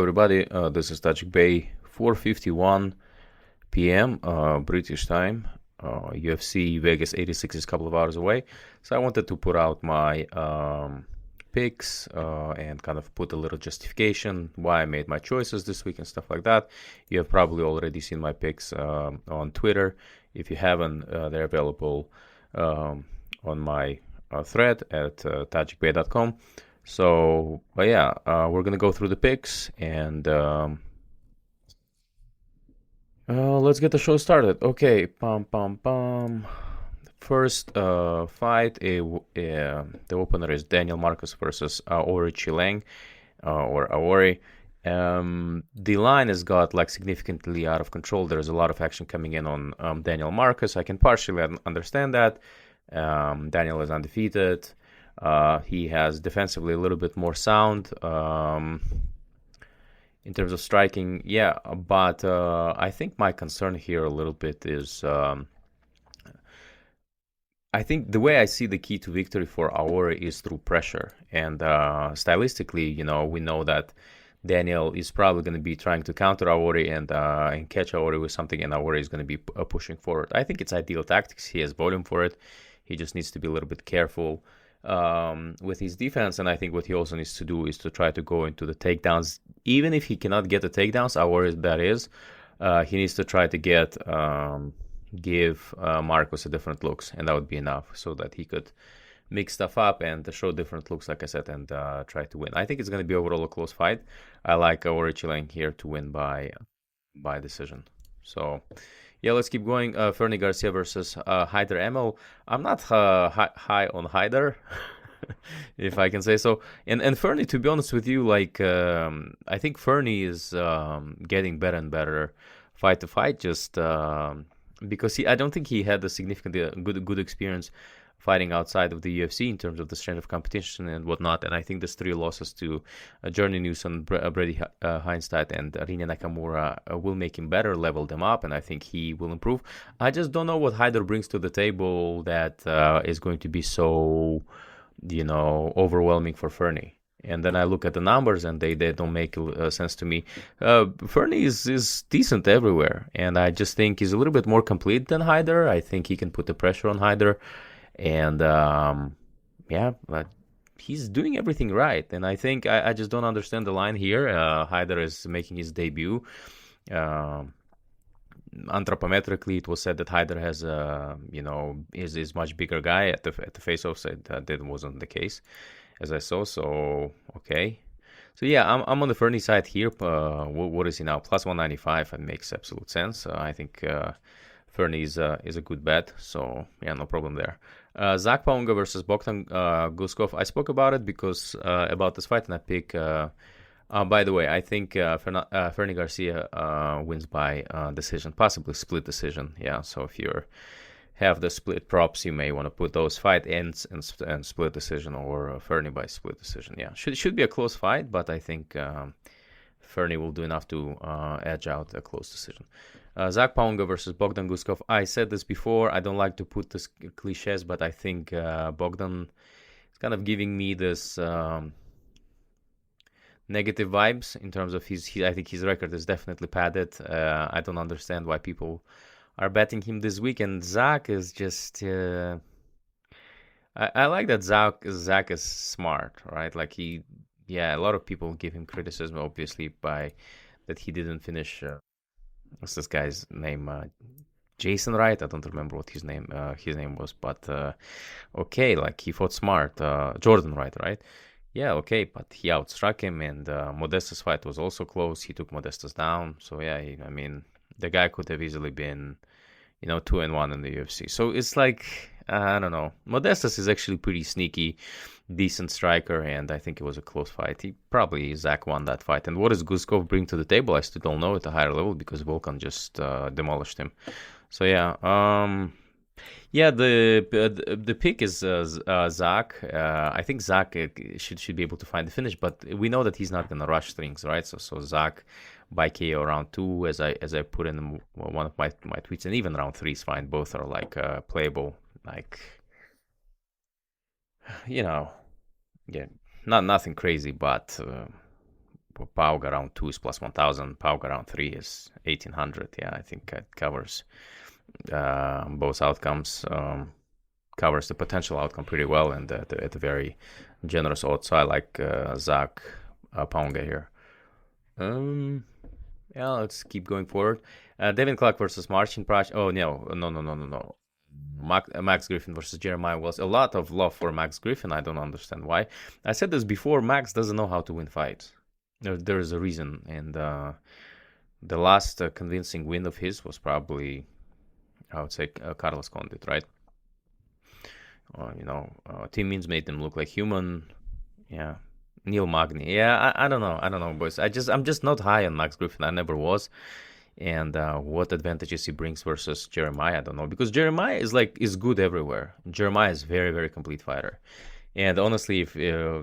everybody. This is Tajikbay, 4:51 p.m. British time. UFC Vegas 86 is a couple of hours away. So I wanted to put out my picks and kind of put a little justification why I made my choices this week and stuff like that. You have probably already seen my picks on Twitter. If you haven't, they're available on my thread at tajikbay.com. So, but yeah, we're gonna go through the picks and let's get the show started. Okay, First fight, the opener is Daniel Marcus versus Aori Chilang or Aori. The line has got like significantly out of control. There's a lot of action coming in on Daniel Marcus. I can partially understand that. Daniel is undefeated. He has defensively a little bit more sound in terms of striking, yeah, but I think my concern here a little bit is I think the way I see the key to victory for Aori is through pressure. And stylistically, we know that Daniel is probably going to be trying to counter Aori and catch Aori with something, and Aori is going to be pushing forward. I think it's ideal tactics. He has volume for it. He just needs to be a little bit careful with his defense, and I think what he also needs to do is to try to go into the takedowns. Even if he cannot get the takedowns, Aori that is, he needs to try to give Marcos a different looks, and that would be enough so that he could mix stuff up and show different looks, like I said, and try to win. I think it's going to be overall a close fight. I like Aori Chilang here to win by decision. So yeah, let's keep going. Fernie Garcia versus Haider Emil. I'm not high on Haider, if I can say so. And Fernie, to be honest with you, like I think Fernie is getting better and better fight to fight, just because I don't think he had a significant good experience fighting outside of the UFC in terms of the strength of competition and whatnot. And I think there's 3 losses to Journey Newson, Brady Heinstadt, and Rinya Nakamura will make him better, level them up, and I think he will improve. I just don't know what Haider brings to the table that is going to be so, overwhelming for Fernie. And then I look at the numbers, and they don't make sense to me. Fernie is decent everywhere, and I just think he's a little bit more complete than Haider. I think he can put the pressure on Haider. And yeah, but he's doing everything right. And I think I just don't understand the line here. Haider is making his debut. Anthropometrically, it was said that Haider has, is much bigger guy at the face-off. So that wasn't the case, as I saw. So okay. So yeah, I'm on the Fernie side here. What is he now? Plus 195. It makes absolute sense. I think Fernie is a good bet. So yeah, no problem there. Zach Paunga versus Bogdan Guskov. I spoke about it because about this fight, and I pick. By the way, I think Fernie Garcia wins by decision, possibly split decision. Yeah, so if you have the split props, you may want to put those fight ends and split decision, or Fernie by split decision. Yeah, should be a close fight, but I think Fernie will do enough to edge out a close decision. Zach Paunga versus Bogdan Guskov. I said this before. I don't like to put this cliches, but I think Bogdan is kind of giving me this negative vibes in terms of I think his record is definitely padded. I don't understand why people are betting him this week. And Zach is just... I like that Zach is smart, right? Like a lot of people give him criticism, obviously, by that he didn't finish... what's this guy's name? Jason Wright? I don't remember what his name was, but okay, like he fought smart. Jordan Wright, right? Yeah, okay, but he outstruck him, and Modesta's fight was also close. He took Modestas down, so yeah, I mean, the guy could have easily been, 2-1 in the UFC. So it's like, I don't know. Modestas is actually pretty sneaky, decent striker, and I think it was a close fight. Zach won that fight. And what does Guskov bring to the table? I still don't know at a higher level because Volkan just demolished him. So yeah, the pick is Zach. I think Zach should be able to find the finish, but we know that he's not gonna rush things, right? So Zach by KO round 2, as I put in one of my tweets, and even round 3 is fine. Both are like playable, like yeah, nothing crazy, but Paug around 2 is plus 1,000. Paug around 3 is 1,800. Yeah, I think it covers both outcomes. Covers the potential outcome pretty well, and at a very generous odds. So I like Zach Paunga here. Yeah, let's keep going forward. Devin Clark versus Marcin Prach. Oh, no. Max Griffin versus Jeremiah Wells. A lot of love for Max Griffin. I don't understand why. I said this before. Max doesn't know how to win fights. There is a reason, and the last convincing win of his was probably, I would say, Carlos Condit, right? Tim Means made them look like human. Yeah. Neil Magny. Yeah, I don't know, boys. I'm just not high on Max Griffin. I never was. And what advantages he brings versus Jeremiah, I don't know. Because Jeremiah is good everywhere. Jeremiah is very, very complete fighter. And honestly, if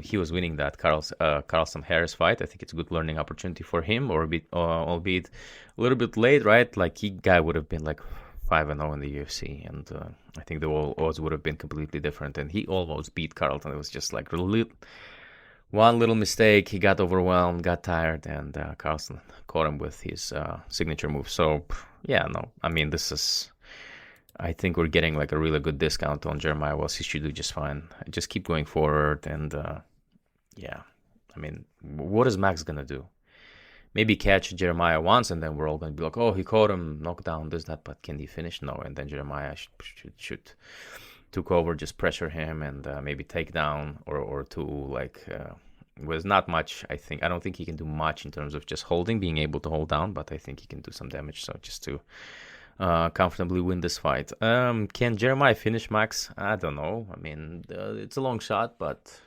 he was winning that Carlson Harris fight, I think it's a good learning opportunity for him, albeit a little bit late, right? Like guy would have been like 5-0 in the UFC, and I think the odds would have been completely different. And he almost beat Carlton. It was just like one little mistake. He got overwhelmed, got tired, and Carlson caught him with his signature move. So yeah, no, I mean I think we're getting like a really good discount on Jeremiah Wells. He should do just fine. Just keep going forward, and yeah, I mean, what is Max gonna do? Maybe catch Jeremiah once, and then we're all gonna be like, oh, he caught him, knockdown, this, that, but can he finish? No, and then Jeremiah should took over, just pressure him, and maybe take down or two, like, was not much, I think. I don't think he can do much in terms of just being able to hold down, but I think he can do some damage, so just to comfortably win this fight. Can Jeremiah finish Max? I don't know. I mean, it's a long shot, but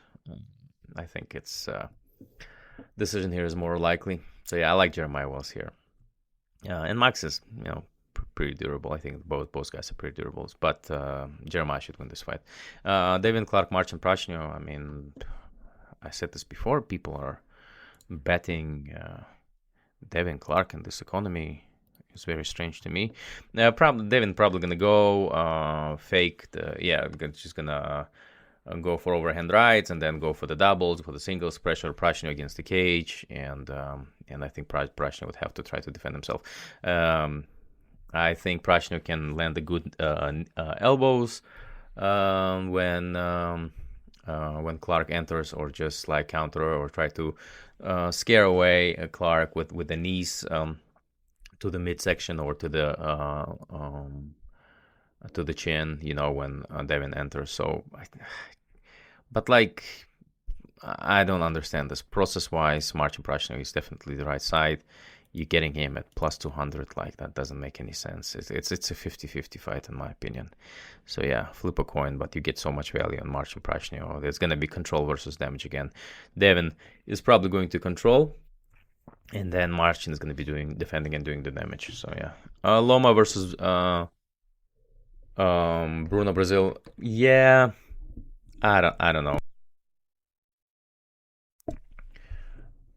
I think it's decision here is more likely. So yeah, I like Jeremiah Wells here. And Max is, pretty durable. I think both guys are pretty durable, but Jeremiah should win this fight. Devin Clark, Marcin Prachnio. I mean, I said this before. People are betting Devin Clark in this economy. It's very strange to me. Devin probably gonna go fake just gonna go for overhand rights and then go for the doubles, for the singles, pressure Prachnio against the cage, and I think Prachnio would have to try to defend himself. I think Prachnio can land the good elbows when Clark enters, or just like counter or try to scare away Clark with the knees to the midsection or to the chin, when Devin enters. So, but like, I don't understand this process-wise. Marcin Prachnio is definitely the right side. You're getting him at plus 200, like that doesn't make any sense. It's a 50-50 fight in my opinion. So yeah, flip a coin, but you get so much value on Marcin Prachnio. There's gonna be control versus damage again. Devin is probably going to control, and then Marcin is gonna be defending and doing the damage. So yeah, Loma versus Bruno Brazil. Yeah, I don't know.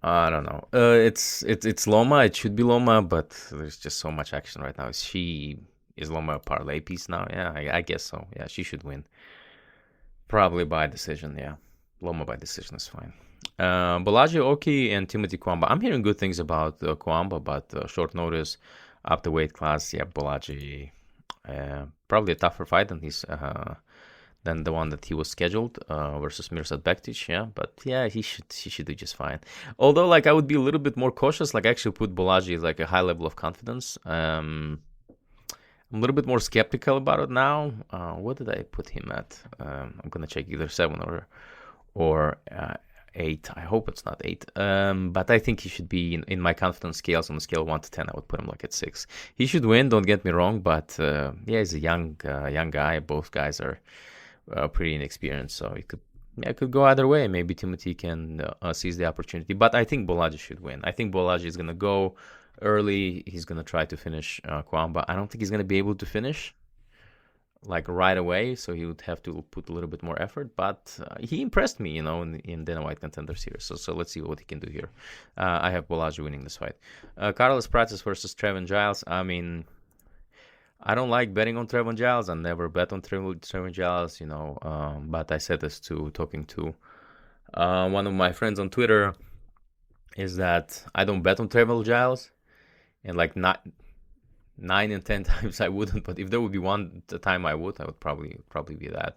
I don't know. It's Loma. It should be Loma, but there's just so much action right now. Is Loma a parlay piece now? Yeah, I guess so. Yeah, she should win. Probably by decision. Yeah, Loma by decision is fine. Balaji Oki and Timothy Kwamba. I'm hearing good things about Kwamba, but short notice, up the weight class. Yeah, Balaji. Probably a tougher fight than the one that he was scheduled versus Mirsad Bektic, yeah. But yeah, he should do just fine. Although, like, I would be a little bit more cautious. Like, actually put Balaji like a high level of confidence. I'm a little bit more skeptical about it now. What did I put him at? I'm gonna check either 7 or 8. I hope it's not 8. But I think he should be in my confidence scales on a scale of 1 to 10. I would put him like at 6. He should win. Don't get me wrong, but yeah, he's a young guy. Both guys are pretty inexperienced, so it could go either way. Maybe Timothy can seize the opportunity, but I think Balaji should win. I think Balaji is gonna go early. He's gonna try to finish Kwamba. I don't think he's gonna be able to finish like right away, so he would have to put a little bit more effort. But he impressed me, in Dana White Contender Series. So let's see what he can do here. I have Balaji winning this fight. Carlos Prates versus Trevin Giles. I mean, I don't like betting on Trevin Giles. I never bet on Trevin Giles, but I said this talking to one of my friends on Twitter, is that I don't bet on Trevor Giles, and like not 9 and 10 times I wouldn't, but if there would be one time I would probably be that,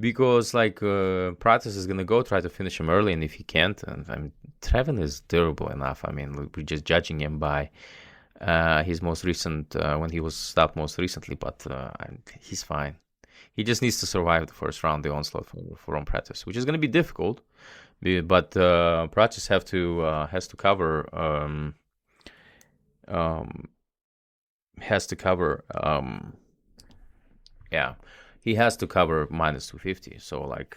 because like Pratis is gonna go try to finish him early, and if he can't, and I mean Trevin is durable enough. I mean we're just judging him by his most recent when he was stopped most recently, but he's fine. He just needs to survive the first round, the onslaught from Pratis, which is gonna be difficult, but Pratis has to cover. Um, has to cover yeah, he has to cover minus 250, so like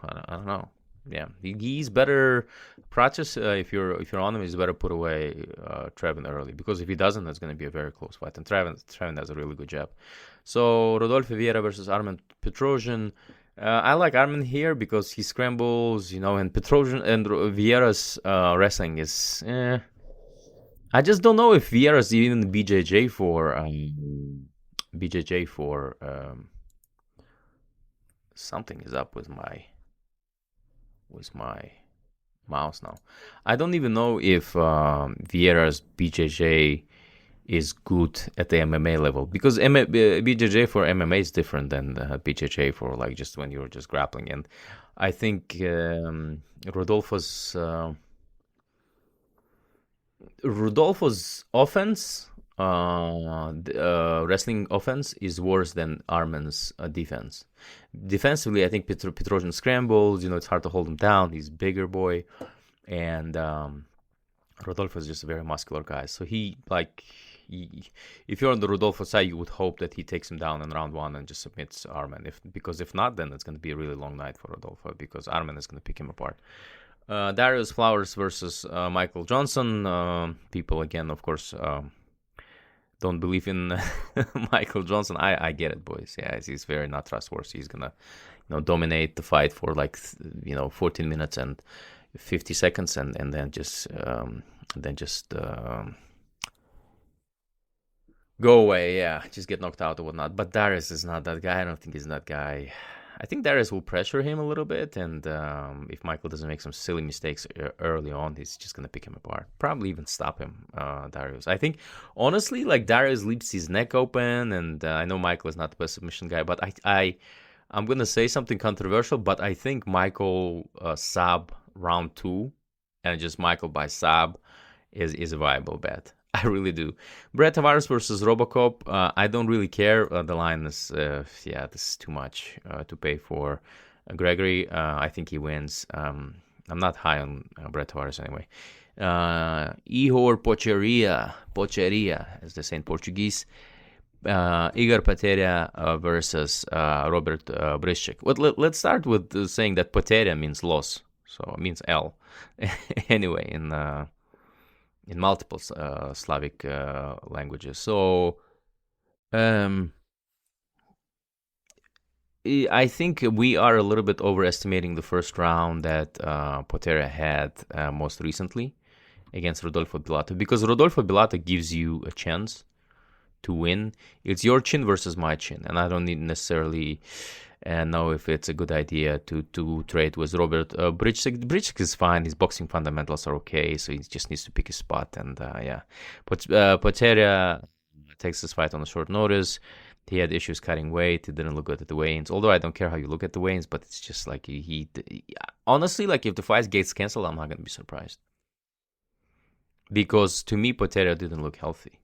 I don't know. Yeah, he's better. Pratis, if you're on him, he's better put away Trevin early, because if he doesn't, it's going to be a very close fight, and Trevin does a really good job. So Rodolfo Vieira versus Armen Petrosian. I like Armen here because he scrambles, and Petrosian and Vieira's wrestling is I just don't know if Vieira's even BJJ for something is up with my mouse now. I don't even know if Vieira's BJJ is good at the MMA level, because BJJ for MMA is different than BJJ for like just when you're just grappling. And I think Rodolfo's offense, wrestling offense, is worse than Armen's defense. Defensively, I think Petrosian scrambles. It's hard to hold him down. He's a bigger boy, and Rodolfo is just a very muscular guy. So if you're on the Rodolfo side, you would hope that he takes him down in round one and just submits Armen. Because if not, then it's going to be a really long night for Rodolfo, because Armen is going to pick him apart. Darius Flowers versus Michael Johnson. People, again, of course, don't believe in Michael Johnson. I get it, boys. Yeah, he's very not trustworthy. He's gonna, dominate the fight for like 14 minutes and 50 seconds, and then just go away. Yeah, just get knocked out or whatnot. But Darius is not that guy. I don't think he's that guy. I think Darius will pressure him a little bit, and if Michael doesn't make some silly mistakes early on, he's just gonna pick him apart. Probably even stop him, Darius. I think, honestly, like Darius leaves his neck open, and I know Michael is not the best submission guy, but I'm gonna say something controversial, but I think Michael sub round 2, and just Michael by sub is a viable bet. I really do. Brett Tavares versus Robocop. I don't really care. The line is, this is too much to pay for Gregory. I think he wins. I'm not high on Brett Tavares anyway. Ihor Pocheria, as they say in Portuguese. Igor Poteria versus Robert Bryszczyk. Well, let's start with saying that Poteria means loss, so it means L. Anyway, in multiple Slavic languages. So I think we are a little bit overestimating the first round that Poteria had most recently against Rodolfo Bilato, because Rodolfo Bilato gives you a chance to win. It's your chin versus my chin, and I don't need necessarily know if it's a good idea to trade with Robert Bryszczyk. Bryszczyk is fine. His boxing fundamentals are okay, so he just needs to pick his spot. And but Poteria takes this fight on a short notice. He had issues cutting weight. It didn't look good at the weigh-ins. Although I don't care how you look at the weigh-ins, but it's just like he honestly, like, if the fight gets canceled, I'm not gonna be surprised, because to me Poteria didn't look healthy,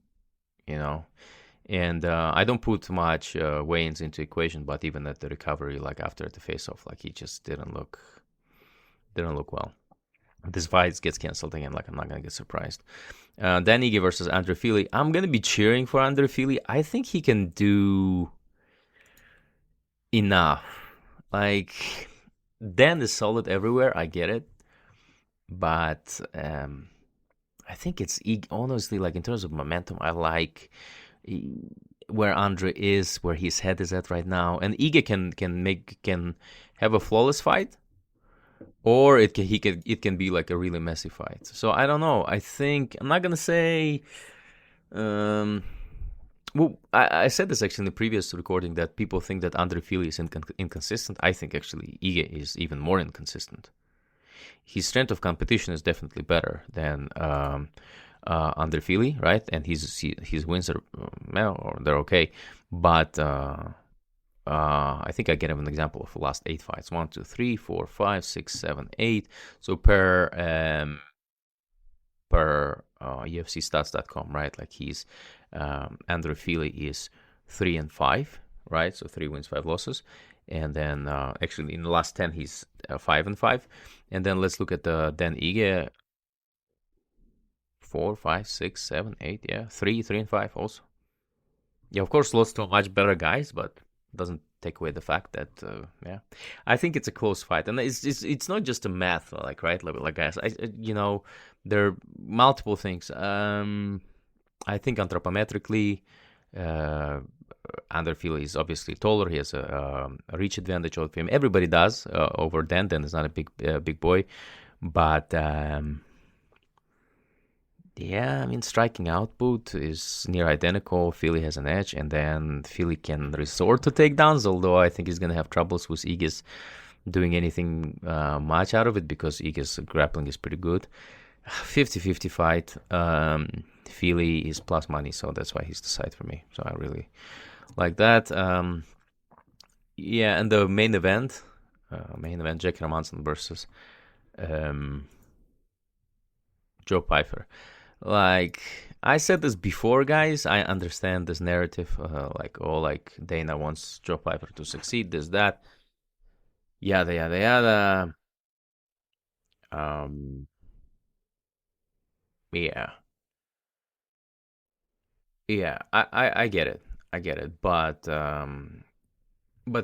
And I don't put too much weigh-ins into equation, but even at the recovery, like after the face-off, like he just didn't look well. If this fight gets canceled again, like, I'm not gonna get surprised. Dan Ige versus Andre Fili. I'm gonna be cheering for Andre Fili. I think he can do enough. Like, Dan is solid everywhere. I get it, but I think it's honestly, like, in terms of momentum, I like where Andre is, where his head is at right now. And Ige can have a flawless fight, or it can be like a really messy fight. So I don't know. I think I'm not gonna say. Well, I said this actually in the previous recording, that people think that Andre Fili is inconsistent. I think actually Ige is even more inconsistent. his strength of competition is definitely better than under Philly, right? And his wins are well, or they're okay, but I think I gave an example of the last 8 fights: 1, 2, 3, 4, 5, 6, 7, 8. So per UFCstats.com, right? Like he's Andrew Feely is 3-5, right? So 3 wins, 5 losses, and then actually in the last 10 he's 5-5, and then let's look at the Dan Ige. 4, 5, 6, 7, 8, yeah, 3-5 also. Yeah, of course, lost to much better guys, but doesn't take away the fact that yeah, I think it's a close fight, and it's not just a math, like right, like guys, there are multiple things. I think anthropometrically, Underfield is obviously taller. He has a reach advantage over him. Everybody does over Dan. Dan is not a big boy, but. Yeah, I mean, striking output is near identical. Philly has an edge, and then Philly can resort to takedowns, although I think he's going to have troubles with Ige's doing anything much out of it because Ige's grappling is pretty good. 50-50 fight. Philly is plus money, so that's why he's the side for me. So I really like that. Yeah, and the main event, Jack Hermansson versus Joe Pyfer. Like I said this before, guys, I understand this narrative, like Dana wants Joe Pyfer to succeed, this, that, yada, yada, yada. Yeah, I get it, but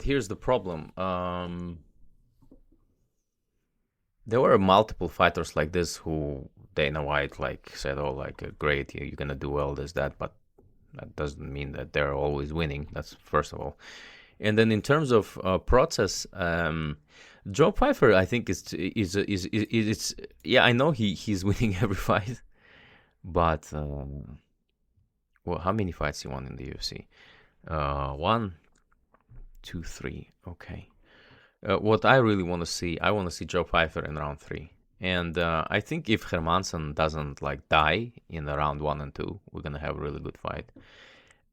here's the problem. There were multiple fighters like this who Dana White like said, "Oh, like great, you're gonna do well, this, that," but that doesn't mean that they're always winning. That's first of all. And then in terms of process, Joe Pyfer, I think is yeah, I know he's winning every fight, but well, how many fights he won in the UFC? 1, 2, 3. Okay. What I really want to see, I want to see Joe Pyfer in round 3. And I think if Hermansson doesn't like die in the round 1 and 2, we're gonna have a really good fight.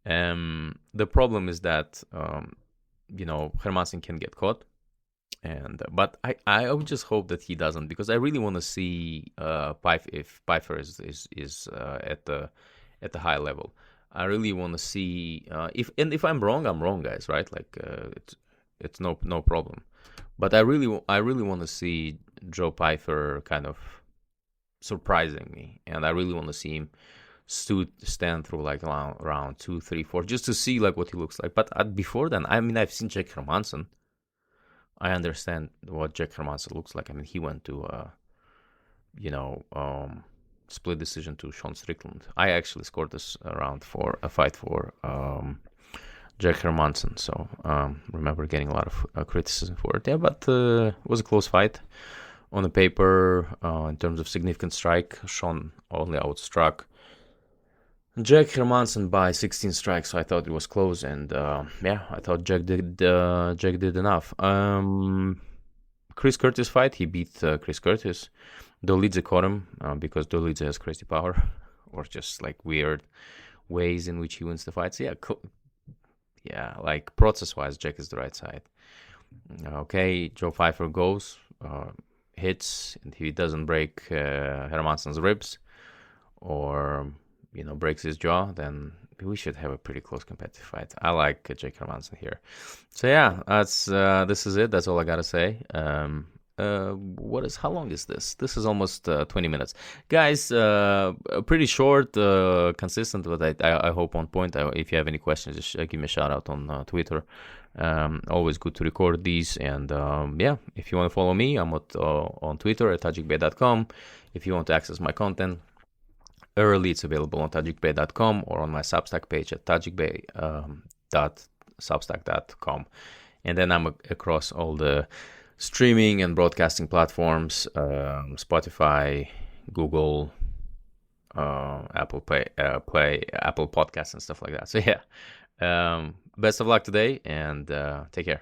The problem is that Hermansson can get caught, and but I would just hope that he doesn't, because I really want to see if Pyfer is at the high level. I really want to see if I'm wrong, I'm wrong, guys. Right? Like it's no problem. But I really want to see Joe Pyfer kind of surprising me, and I really want to see him stand through like round 2, 3, 4, just to see like what he looks like. But before then, I mean, I've seen Jack Hermansson. I understand what Jack Hermansson looks like. I mean, he went to split decision to Sean Strickland. I actually scored this round for a fight for Jack Hermansson, so remember getting a lot of criticism for it. Yeah, but it was a close fight. On the paper, in terms of significant strike, Sean only outstruck Jack Hermansson by 16 strikes, so I thought it was close, and I thought Jack did enough. Chris Curtis fight, he beat Chris Curtis. Dolidze caught him because Dolidze has crazy power, or just like weird ways in which he wins the fights. Yeah, like process-wise, Jack is the right side. Okay, Joe Pyfer goes, hits, and he doesn't break Hermansson's ribs or breaks his jaw, then we should have a pretty close competitive fight. I like Jake Hermansson here. So yeah, that's this is it. That's all I gotta say. How long is this? This is almost 20 minutes, guys. Pretty short, consistent, but I hope on point. If you have any questions, just give me a shout out on Twitter. Always good to record these, and if you want to follow me, I'm on Twitter at Tajikbay.com. If you want to access my content early, it's available on Tajikbay.com or on my Substack page at Tajikbay.substack.com. And then I'm across all the streaming and broadcasting platforms, Spotify, Google, Apple Play, Apple Podcasts, and stuff like that. So yeah, best of luck today, and take care.